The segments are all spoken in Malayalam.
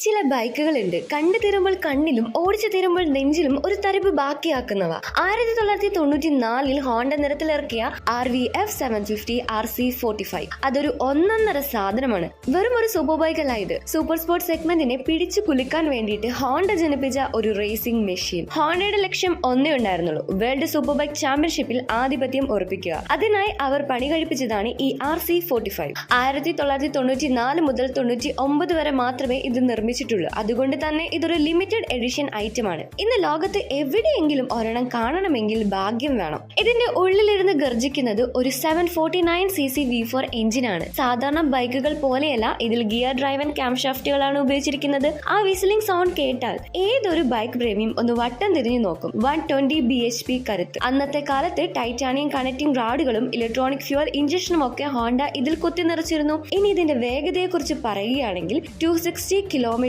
ചില ബൈക്കുകളുണ്ട് കണ്ടു തീരുമ്പോൾ കണ്ണിലും ഓടിച്ചു തീരുമ്പോൾ നെഞ്ചിലും ഒരു തരിപ്പ് ബാക്കിയാക്കുന്നവ. 1994 ഹോണ്ട നിരത്തിലിറക്കിയ RVF750 RC45 അതൊരു ഒന്നൊന്നര സാധനമാണ്. വെറും ഒരു സൂപ്പർ ബൈക്ക് അല്ല ഇത്. സൂപ്പർ സ്പോർട്സ് സെഗ്മെന്റിനെ പിടിച്ചു കുലുക്കാൻ വേണ്ടിയിട്ട് ഹോണ്ട ജനിപ്പിച്ച ഒരു റേസിംഗ് മെഷീൻ. ഹോണ്ടയുടെ ലക്ഷ്യം ഒന്നേ ഉണ്ടായിരുന്നുള്ളൂ, വേൾഡ് സൂപ്പർ ബൈക്ക് ചാമ്പ്യൻഷിപ്പിൽ ആധിപത്യം ഉറപ്പിക്കുക. അതിനായി അവർ പണി കഴിപ്പിച്ചതാണ് ഈ RC45. 1994 മുതൽ 99 വരെ മാത്രമേ ഇത് നിർമ്മിച്ചിട്ടുള്ളൂ. അതുകൊണ്ട് തന്നെ ഇതൊരു ലിമിറ്റഡ് എഡിഷൻ ഐറ്റം ആണ്. ഇന്ന് ലോകത്ത് എവിടെയെങ്കിലും ഒരെണ്ണം കാണണമെങ്കിൽ ഭാഗ്യം വേണം. ഇതിന്റെ ഉള്ളിലിരുന്ന് ഗർജിക്കുന്നത് ഒരു 749cc V4 എഞ്ചിനാണ്. സാധാരണ ബൈക്കുകൾ പോലെയല്ല, ഇതിൽ ഗിയർ ഡ്രൈവ് ആൻഡ് ക്യാം ഷാഫ്റ്റുകളാണ് ഉപയോഗിച്ചിരിക്കുന്നത്. ആ വിസിലിംഗ് സൗണ്ട് കേട്ടാൽ ഏതൊരു ബൈക്ക് പ്രേമിയും ഒന്ന് വട്ടം തിരിഞ്ഞു നോക്കും. 120 bhp കരുത്ത്. അന്നത്തെ കാലത്ത് ടൈറ്റാനിയം കണക്റ്റിംഗ് റാഡുകളും ഇലക്ട്രോണിക് ഫ്യൂവൽ ഇഞ്ചക്ഷനും ഒക്കെ ഹോണ്ട ഇതിൽ കുത്തി നിറച്ചിരുന്നു. ഇനി ഇതിന്റെ വേഗതയെ കുറിച്ച് പറയുകയാണെങ്കിൽ 260 km/h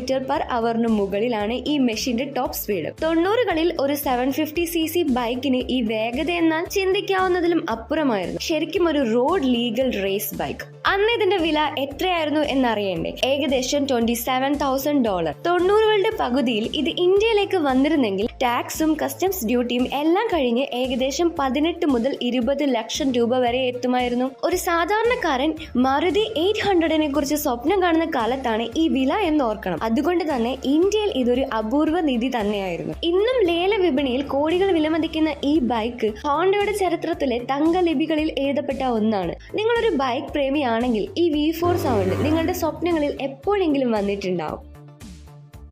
മുകളിലാണ് ഈ മെഷീന്റെ ടോപ്പ് സ്പീഡ്. 90കളിൽ ഒരു 750cc ബൈക്കിന് ഈ വേഗത എന്നാൽ ചിന്തിക്കാവുന്നതിലും അപ്പുറമായിരുന്നു. ശരിക്കും ഒരു റോഡ് ലീഗൽ റേസ് ബൈക്ക്. അന്ന് ഇതിന്റെ വില എത്രയായിരുന്നു എന്നറിയണ്ടേ? ഏകദേശം $27,000. 90കളുടെ പകുതിയിൽ ഇത് ഇന്ത്യയിലേക്ക് വന്നിരുന്നെങ്കിൽ ടാക്സും കസ്റ്റംസ് ഡ്യൂട്ടിയും എല്ലാം കഴിഞ്ഞ് ഏകദേശം 18 മുതൽ 20 ലക്ഷം രൂപ വരെ എത്തുമായിരുന്നു. ഒരു സാധാരണക്കാരൻ മാരുതി 800നെ കുറിച്ച് സ്വപ്നം കാണുന്ന കാലത്താണ് ഈ വില എന്ന് ഓർക്കണം. അതുകൊണ്ട് തന്നെ ഇന്ത്യയിൽ ഇതൊരു അപൂർവ നിധി തന്നെയായിരുന്നു. ഇന്നും ലേല വിപണിയിൽ കോടികൾ വിലമതിക്കുന്ന ഈ ബൈക്ക് ഹോണ്ടയുടെ ചരിത്രത്തിലെ തങ്കലിപികളിൽ എഴുതപ്പെട്ട ഒന്നാണ്. നിങ്ങളൊരു ബൈക്ക് പ്രേമിയാണെങ്കിൽ ഈ V4 സൗണ്ട് നിങ്ങളുടെ സ്വപ്നങ്ങളിൽ എപ്പോഴെങ്കിലും വന്നിട്ടുണ്ടാവും.